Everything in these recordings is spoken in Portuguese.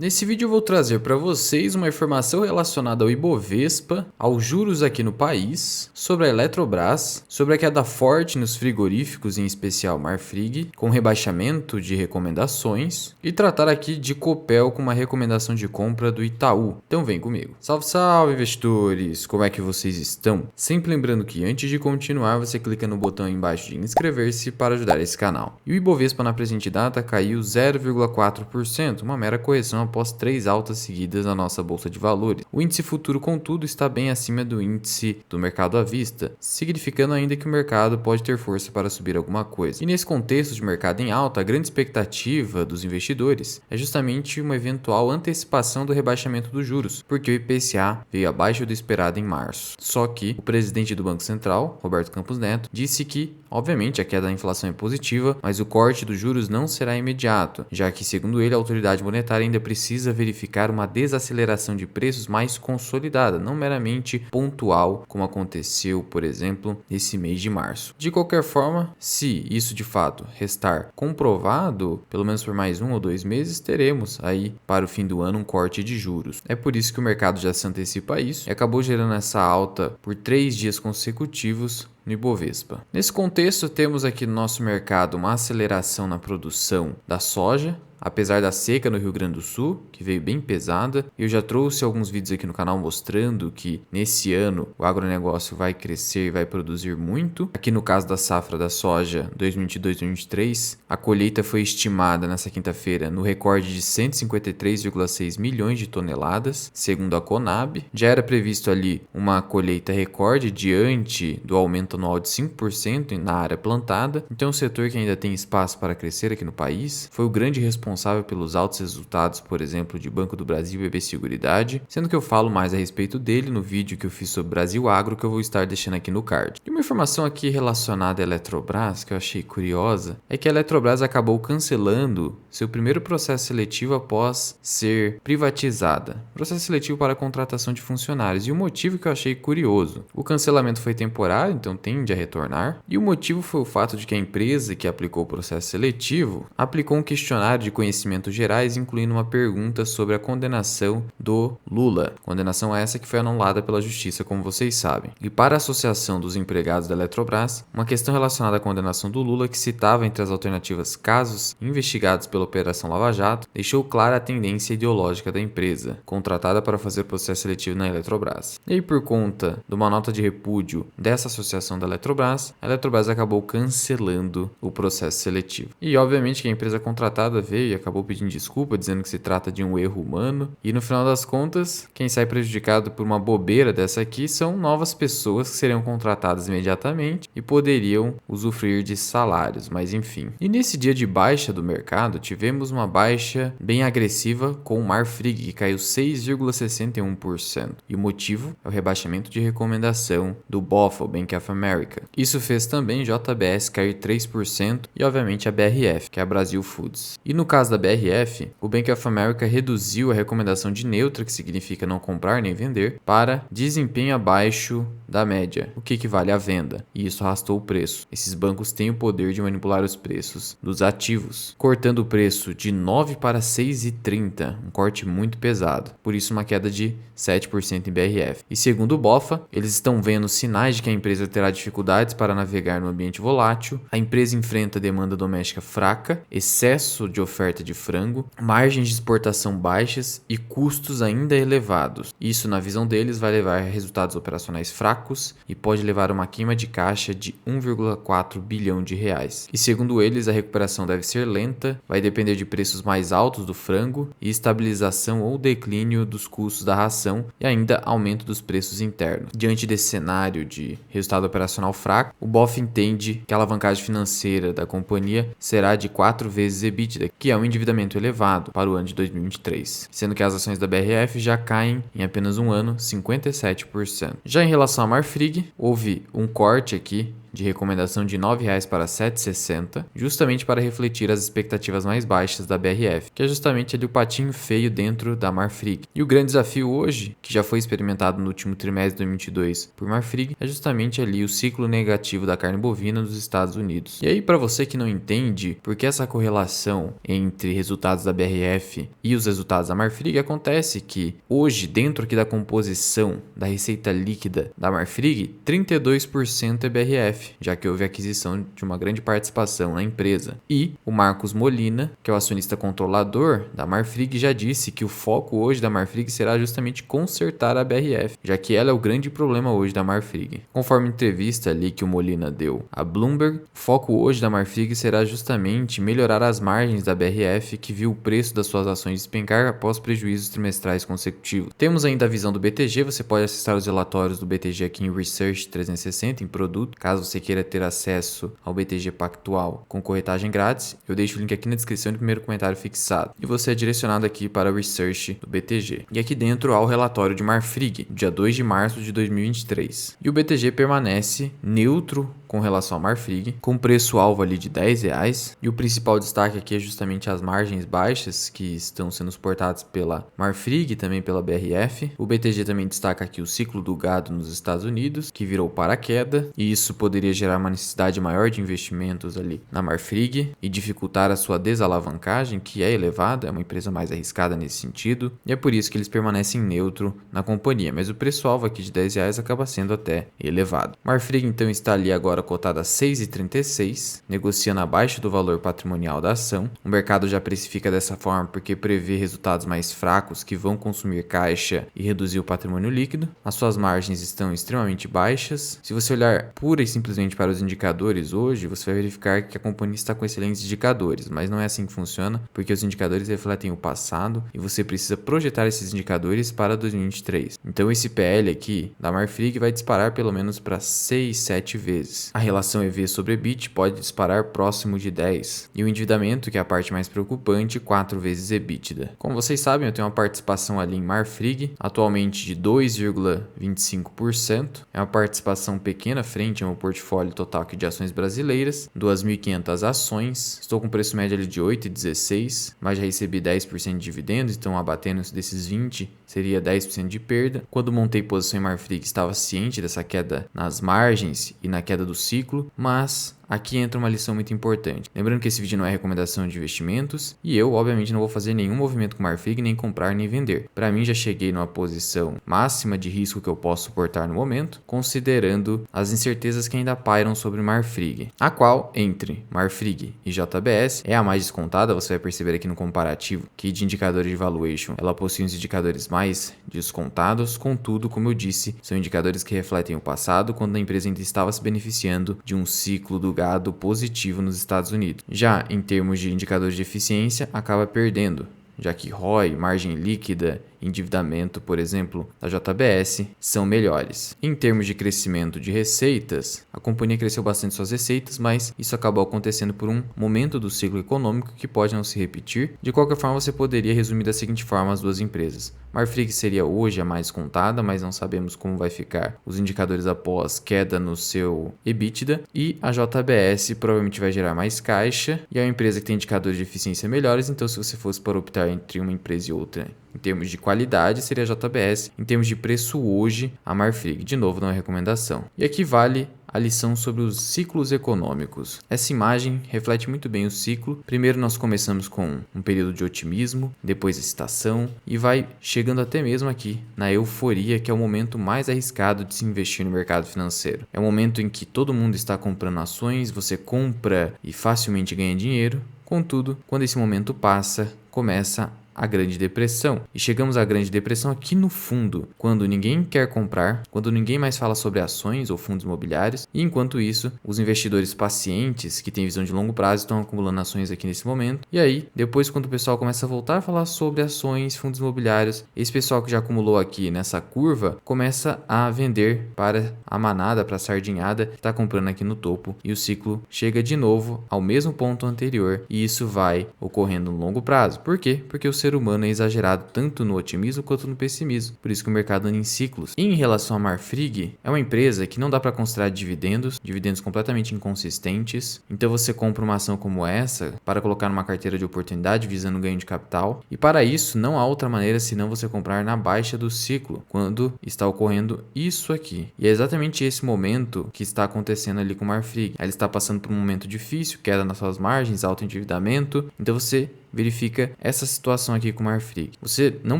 Nesse vídeo eu vou trazer para vocês uma informação relacionada ao Ibovespa, aos juros aqui no país, sobre a Eletrobras, sobre a queda forte nos frigoríficos, em especial Marfrig, com rebaixamento de recomendações, e tratar aqui de Copel com uma recomendação de compra do Itaú. Então vem comigo. Salve, salve, investidores! Como é que vocês estão? Sempre lembrando que antes de continuar, você clica no botão aí embaixo de inscrever-se para ajudar esse canal. E o Ibovespa na presente data caiu 0,4%, uma mera correção após 3 altas seguidas na nossa bolsa de valores. O índice futuro, contudo, está bem acima do índice do mercado à vista, significando ainda que o mercado pode ter força para subir alguma coisa. E nesse contexto de mercado em alta, a grande expectativa dos investidores é justamente uma eventual antecipação do rebaixamento dos juros, porque o IPCA veio abaixo do esperado em março. Só que o presidente do Banco Central, Roberto Campos Neto, disse que, obviamente, a queda da inflação é positiva, mas o corte dos juros não será imediato, já que, segundo ele, a autoridade monetária ainda precisa verificar uma desaceleração de preços mais consolidada, não meramente pontual, como aconteceu, por exemplo, nesse mês de março. De qualquer forma, se isso de fato restar comprovado, pelo menos por mais 1 ou 2 meses, teremos aí para o fim do ano um corte de juros. É por isso que o mercado já se antecipa a isso e acabou gerando essa alta por 3 dias consecutivos no Ibovespa. Nesse contexto, temos aqui no nosso mercado uma aceleração na produção da soja, apesar da seca no Rio Grande do Sul, que veio bem pesada. Eu já trouxe alguns vídeos aqui no canal mostrando que nesse ano o agronegócio vai crescer e vai produzir muito. Aqui no caso da safra da soja 2022-2023, a colheita foi estimada nessa quinta-feira no recorde de 153,6 milhões de toneladas, segundo a Conab. Já era previsto ali uma colheita recorde diante do aumento anual de 5% na área plantada. Então, o setor que ainda tem espaço para crescer aqui no país foi o grande responsável pelos altos resultados, por exemplo, de Banco do Brasil e BB Seguridade, sendo que eu falo mais a respeito dele no vídeo que eu fiz sobre Brasil Agro, que eu vou estar deixando aqui no card. E uma informação aqui relacionada à Eletrobras, que eu achei curiosa, é que a Eletrobras acabou cancelando seu primeiro processo seletivo após ser privatizada. Processo seletivo para a contratação de funcionários. E o motivo que eu achei curioso. O cancelamento foi temporário, então tende a retornar. E o motivo foi o fato de que a empresa que aplicou o processo seletivo aplicou um questionário de conhecimentos gerais, incluindo uma pergunta sobre a condenação do Lula. Condenação essa que foi anulada pela justiça, como vocês sabem. E para a Associação dos Empregados da Eletrobras, uma questão relacionada à condenação do Lula, que citava entre as alternativas casos investigados pela Operação Lava Jato, deixou clara a tendência ideológica da empresa, contratada para fazer processo seletivo na Eletrobras. E aí, por conta de uma nota de repúdio dessa associação da Eletrobras, a Eletrobras acabou cancelando o processo seletivo. E, obviamente, que a empresa contratada veio e acabou pedindo desculpa, dizendo que se trata de um erro humano. E no final das contas, quem sai prejudicado por uma bobeira dessa aqui são novas pessoas que seriam contratadas imediatamente e poderiam usufruir de salários, mas enfim. E nesse dia de baixa do mercado, tivemos uma baixa bem agressiva com o Marfrig, que caiu 6,61%. E o motivo é o rebaixamento de recomendação do BOFA, o Bank of America. Isso fez também JBS cair 3% e, obviamente, a BRF, que é a Brasil Foods. E no caso da BRF, o Bank of America reduziu a recomendação de neutra, que significa não comprar nem vender, para desempenho abaixo da média, o que equivale à venda, e isso arrastou o preço. Esses bancos têm o poder de manipular os preços dos ativos, cortando o preço de 9 para 6,30, um corte muito pesado, por isso uma queda de 7% em BRF. E segundo o BOFA, eles estão vendo sinais de que a empresa terá dificuldades para navegar no ambiente volátil, a empresa enfrenta demanda doméstica fraca, excesso de oferta de frango, margens de exportação baixas e custos ainda elevados. Isso, na visão deles, vai levar a resultados operacionais fracos e pode levar a uma queima de caixa de 1,4 bilhão de reais. E segundo eles, a recuperação deve ser lenta, vai depender de preços mais altos do frango e estabilização ou declínio dos custos da ração e ainda aumento dos preços internos. Diante desse cenário de resultado operacional fraco, o BOF entende que a alavancagem financeira da companhia será de 4 vezes EBITDA, que é um endividamento elevado para o ano de 2023, sendo que as ações da BRF já caem em apenas um ano 57%. Já em relação a Marfrig, houve um corte aqui de recomendação de R$ 9,00 para R$ 7,60, justamente para refletir as expectativas mais baixas da BRF, que é justamente ali o patinho feio dentro da Marfrig. E o grande desafio hoje, que já foi experimentado no último trimestre de 2022 por Marfrig, é justamente ali o ciclo negativo da carne bovina nos Estados Unidos. E aí, para você que não entende por que essa correlação entre resultados da BRF e os resultados da Marfrig, acontece que hoje, dentro aqui da composição da receita líquida da Marfrig, 32% é BRF, já que houve aquisição de uma grande participação na empresa. E o Marcos Molina, que é o acionista controlador da Marfrig, já disse que o foco hoje da Marfrig será justamente consertar a BRF, já que ela é o grande problema hoje da Marfrig. Conforme entrevista ali que o Molina deu a Bloomberg, o foco hoje da Marfrig será justamente melhorar as margens da BRF, que viu o preço das suas ações despencar após prejuízos trimestrais consecutivos. Temos ainda a visão do BTG, você pode acessar os relatórios do BTG aqui em Research 360, em produto, caso você queira ter acesso ao BTG Pactual com corretagem grátis. Eu deixo o link aqui na descrição do primeiro comentário fixado. E você é direcionado aqui para o Research do BTG. E aqui dentro há o relatório de Marfrig, dia 2 de março de 2023. E o BTG permanece neutro com relação ao Marfrig, com preço-alvo ali de R$10, e o principal destaque aqui é justamente as margens baixas que estão sendo suportadas pela Marfrig e também pela BRF. O BTG também destaca aqui o ciclo do gado nos Estados Unidos, que virou para queda, e isso poderia gerar uma necessidade maior de investimentos ali na Marfrig e dificultar a sua desalavancagem, que é elevada, é uma empresa mais arriscada nesse sentido, e é por isso que eles permanecem neutro na companhia, mas o preço-alvo aqui de R$10 acaba sendo até elevado. Marfrig então está ali agora cotada a 6,36, negociando abaixo do valor patrimonial da ação. O mercado já precifica dessa forma porque prevê resultados mais fracos que vão consumir caixa e reduzir o patrimônio líquido. As suas margens estão extremamente baixas. Se você olhar pura e simplesmente para os indicadores hoje, você vai verificar que a companhia está com excelentes indicadores, mas não é assim que funciona, porque os indicadores refletem o passado e você precisa projetar esses indicadores para 2023. Então esse PL aqui da Marfrig vai disparar pelo menos para 6, 7 vezes. A relação EV sobre EBIT pode disparar próximo de 10. E o endividamento, que é a parte mais preocupante, 4 vezes EBITDA. Como vocês sabem, eu tenho uma participação ali em Marfrig, atualmente de 2,25%. É uma participação pequena frente ao meu portfólio total aqui de ações brasileiras, 2.500 ações. Estou com preço médio ali de 8,16, mas já recebi 10% de dividendos, então abatendo desses 20 seria 10% de perda. Quando montei posição em Marfrig, estava ciente dessa queda nas margens e na queda do ciclo, mas aqui entra uma lição muito importante. Lembrando que esse vídeo não é recomendação de investimentos e eu, obviamente, não vou fazer nenhum movimento com Marfrig, nem comprar nem vender. Para mim, já cheguei numa posição máxima de risco que eu posso suportar no momento, considerando as incertezas que ainda pairam sobre Marfrig, a qual, entre Marfrig e JBS, é a mais descontada. Você vai perceber aqui no comparativo que de indicadores de valuation, ela possui os indicadores mais descontados. Contudo, como eu disse, são indicadores que refletem o passado, quando a empresa ainda estava se beneficiando de um ciclo do gado positivo nos Estados Unidos. Já em termos de indicadores de eficiência, acaba perdendo, já que ROI, margem líquida, endividamento, por exemplo, da JBS, são melhores. Em termos de crescimento de receitas, a companhia cresceu bastante suas receitas, mas isso acabou acontecendo por um momento do ciclo econômico que pode não se repetir. De qualquer forma, você poderia resumir da seguinte forma as duas empresas. Marfrig seria hoje a mais contada, mas não sabemos como vai ficar os indicadores após queda no seu EBITDA, e a JBS provavelmente vai gerar mais caixa e é uma empresa que tem indicadores de eficiência melhores. Então, se você fosse para optar entre uma empresa e outra em termos de qualidade, seria a JBS. Em termos de preço hoje, a Marfrig. De novo, não é recomendação. E aqui vale a lição sobre os ciclos econômicos. Essa imagem reflete muito bem o ciclo. Primeiro nós começamos com um período de otimismo, depois excitação e vai chegando até mesmo aqui na euforia, que é o momento mais arriscado de se investir no mercado financeiro. É o momento em que todo mundo está comprando ações, você compra e facilmente ganha dinheiro. Contudo, quando esse momento passa, começa a Grande Depressão. E chegamos à Grande Depressão aqui no fundo, quando ninguém quer comprar, quando ninguém mais fala sobre ações ou fundos imobiliários, e enquanto isso, os investidores pacientes, que têm visão de longo prazo, estão acumulando ações aqui nesse momento. E aí, depois, quando o pessoal começa a voltar a falar sobre ações, fundos imobiliários, esse pessoal que já acumulou aqui nessa curva, começa a vender para a manada, para a sardinhada, que está comprando aqui no topo, e o ciclo chega de novo ao mesmo ponto anterior, e isso vai ocorrendo no longo prazo. Por quê? Porque o ser ser humano é exagerado tanto no otimismo quanto no pessimismo, por isso que o mercado anda em ciclos. E em relação a Marfrig, é uma empresa que não dá para considerar dividendos completamente inconsistentes, então você compra uma ação como essa para colocar numa carteira de oportunidade visando ganho de capital, e para isso não há outra maneira senão você comprar na baixa do ciclo, quando está ocorrendo isso aqui. E é exatamente esse momento que está acontecendo ali com o Marfrig. Ela está passando por um momento difícil, queda nas suas margens, alto endividamento, então você verifica essa situação aqui com o Marfrig. Você não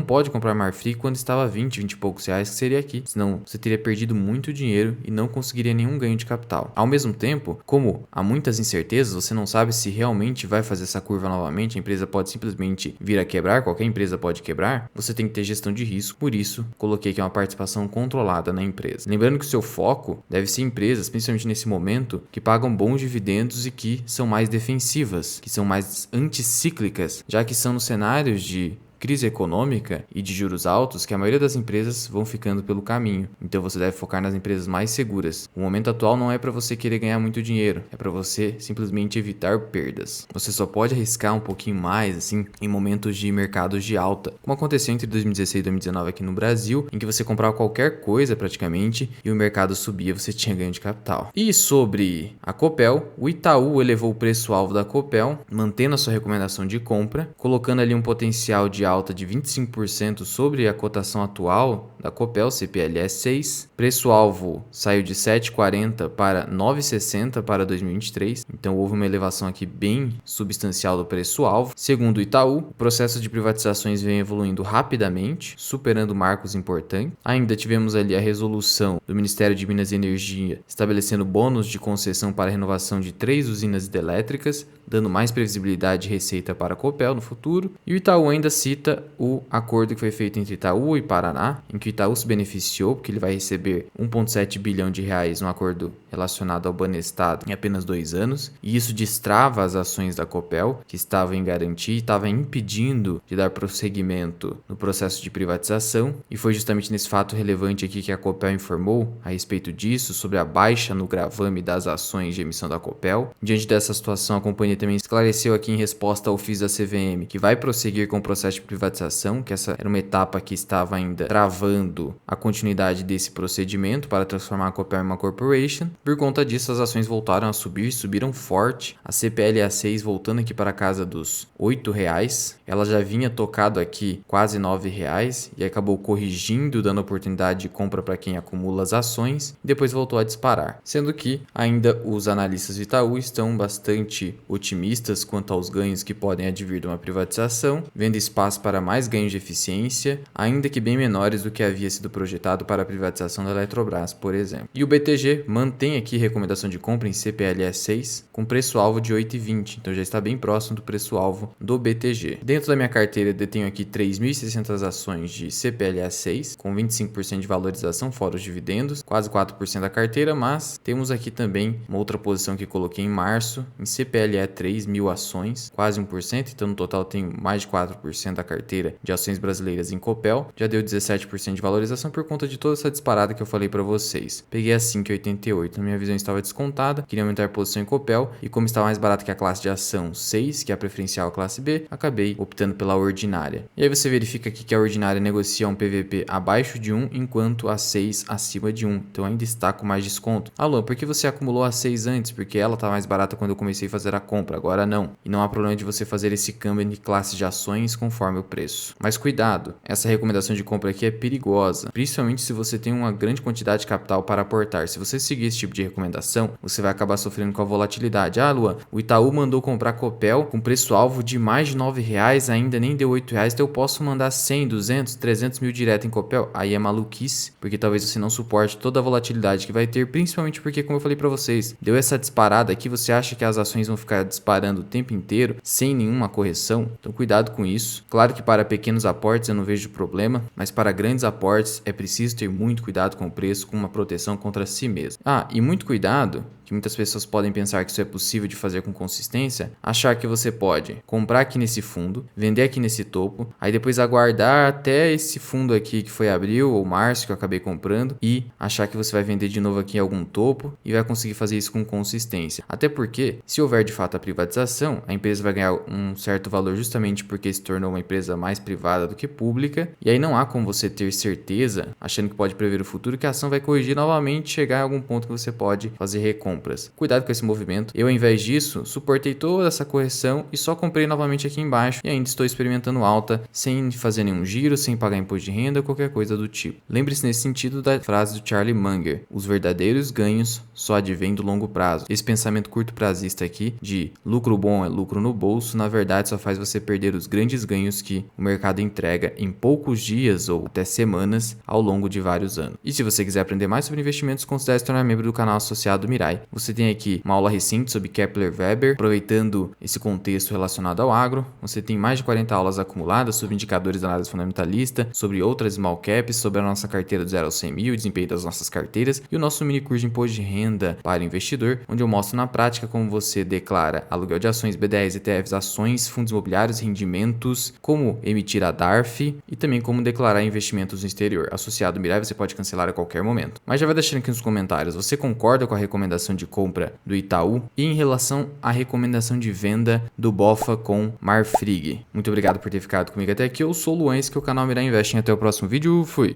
pode comprar Marfrig quando estava 20 e poucos reais, que seria aqui, senão você teria perdido muito dinheiro e não conseguiria nenhum ganho de capital. Ao mesmo tempo, como há muitas incertezas, você não sabe se realmente vai fazer essa curva novamente, a empresa pode simplesmente vir a quebrar, qualquer empresa pode quebrar, você tem que ter gestão de risco, por isso coloquei aqui uma participação controlada na empresa. Lembrando que o seu foco deve ser empresas, principalmente nesse momento, que pagam bons dividendos e que são mais defensivas, que são mais anticíclicas, já que são nos cenários de crise econômica e de juros altos que a maioria das empresas vão ficando pelo caminho. Então você deve focar nas empresas mais seguras. O momento atual não é para você querer ganhar muito dinheiro, é para você simplesmente evitar perdas. Você só pode arriscar um pouquinho mais assim em momentos de mercados de alta, como aconteceu entre 2016 e 2019 aqui no Brasil, em que você comprava qualquer coisa praticamente e o mercado subia, você tinha ganho de capital. E sobre a Copel, o Itaú elevou o preço-alvo da Copel, mantendo a sua recomendação de compra, colocando ali um potencial de alta de 25% sobre a cotação atual da Copel CPLE 6. Preço-alvo saiu de 7,40 para 9,60 para 2023. Então houve uma elevação aqui bem substancial do preço-alvo. Segundo o Itaú, o processo de privatizações vem evoluindo rapidamente, superando marcos importantes. Ainda tivemos ali a resolução do Ministério de Minas e Energia estabelecendo bônus de concessão para a renovação de 3 usinas hidrelétricas, dando mais previsibilidade de receita para a Copel no futuro. E o Itaú ainda cita o acordo que foi feito entre Itaú e Paraná, em que o Itaú se beneficiou, porque ele vai receber 1,7 bilhão de reais no acordo relacionado ao Banestado em apenas 2 anos, e isso destrava as ações da Copel, que estavam em garantia e estava impedindo de dar prosseguimento no processo de privatização, e foi justamente nesse fato relevante aqui que a Copel informou a respeito disso, sobre a baixa no gravame das ações de emissão da Copel. Diante dessa situação, a companhia também esclareceu aqui em resposta ao ofício da CVM que vai prosseguir com o processo de privatização, que essa era uma etapa que estava ainda travando a continuidade desse procedimento para transformar a Copel em uma corporation. Por conta disso, as ações voltaram a subir, subiram forte. A CPLA 6 voltando aqui para a casa dos R$8. Ela já vinha tocado aqui quase R$9 e acabou corrigindo, dando oportunidade de compra para quem acumula as ações, e depois voltou a disparar. Sendo que ainda os analistas do Itaú estão bastante otimistas quanto aos ganhos que podem advir de uma privatização, vendo espaço para mais ganhos de eficiência, ainda que bem menores do que havia sido projetado para a privatização da Eletrobras, por exemplo. E o BTG mantém aqui recomendação de compra em CPLE 6 com preço-alvo de 8,20, então já está bem próximo do preço-alvo do BTG. Dentro da minha carteira eu detenho aqui 3.600 ações de CPLE 6 com 25% de valorização fora os dividendos, quase 4% da carteira, mas temos aqui também uma outra posição que coloquei em março, em CPLE 3, 1.000 ações, quase 1%, então no total tenho mais de 4% da carteira de ações brasileiras em Copel, já deu 17% de valorização por conta de toda essa disparada que eu falei para vocês. Peguei a 5,88, na minha visão estava descontada, queria aumentar a posição em Copel e como estava mais barato que a classe de ação 6, que é a preferencial classe B, acabei optando pela ordinária. E aí você verifica aqui que a ordinária negocia um PVP abaixo de 1, enquanto a 6 acima de 1, então ainda está com mais desconto. Alô, por que você acumulou a 6 antes? Porque ela estava mais barata quando eu comecei a fazer a compra, agora não. E não há problema de você fazer esse câmbio de classe de ações conforme o preço. Mas cuidado, essa recomendação de compra aqui é perigosa, principalmente se você tem uma grande quantidade de capital para aportar. Se você seguir esse tipo de recomendação, você vai acabar sofrendo com a volatilidade. Ah, Luan, o Itaú mandou comprar Copel com preço-alvo de mais de R$9, ainda nem deu R$8, então eu posso mandar 100, 200, 300 mil direto em Copel? Aí é maluquice, porque talvez você não suporte toda a volatilidade que vai ter, principalmente porque, como eu falei para vocês, deu essa disparada aqui, você acha que as ações vão ficar disparando o tempo inteiro, sem nenhuma correção? Então cuidado com isso. Claro que para pequenos aportes eu não vejo problema, mas para grandes aportes é preciso ter muito cuidado com o preço, com uma proteção contra si mesmo. Ah, e muito cuidado, que que muitas pessoas podem pensar que isso é possível de fazer com consistência, achar que você pode comprar aqui nesse fundo, vender aqui nesse topo, aí depois aguardar até esse fundo aqui que foi abril ou março que eu acabei comprando e achar que você vai vender de novo aqui em algum topo e vai conseguir fazer isso com consistência. Até porque, se houver de fato a privatização, a empresa vai ganhar um certo valor justamente porque se tornou uma empresa mais privada do que pública, e aí não há como você ter certeza, achando que pode prever o futuro, que a ação vai corrigir novamente e chegar em algum ponto que você pode fazer recompras. Cuidado com esse movimento. Eu, ao invés disso, suportei toda essa correção e só comprei novamente aqui embaixo e ainda estou experimentando alta sem fazer nenhum giro, sem pagar imposto de renda ou qualquer coisa do tipo. Lembre-se nesse sentido da frase do Charlie Munger: os verdadeiros ganhos só advêm do longo prazo. Esse pensamento curto prazista aqui de lucro bom é lucro no bolso, na verdade só faz você perder os grandes ganhos que o mercado entrega em poucos dias ou até semanas ao longo de vários anos. E se você quiser aprender mais sobre investimentos, considere se tornar membro do canal associado Mirai. Você tem aqui uma aula recente sobre Kepler-Weber, aproveitando esse contexto relacionado ao agro. Você tem mais de 40 aulas acumuladas sobre indicadores da análise fundamentalista, sobre outras small caps, sobre a nossa carteira do 0 ao 100 mil, o desempenho das nossas carteiras e o nosso mini curso de imposto de renda para investidor, onde eu mostro na prática como você declara aluguel de ações, BDRs, ETFs, ações, fundos imobiliários, rendimentos, como emitir a DARF e também como declarar investimentos no exterior. Associado Mirai, você pode cancelar a qualquer momento. Mas já vai deixando aqui nos comentários, você concorda com a recomendação de compra do Itaú e em relação à recomendação de venda do BOFA com Marfrig? Muito obrigado por ter ficado comigo até aqui. Eu sou o Luan, esse que é o canal Mirai Investing. Até o próximo vídeo. Fui!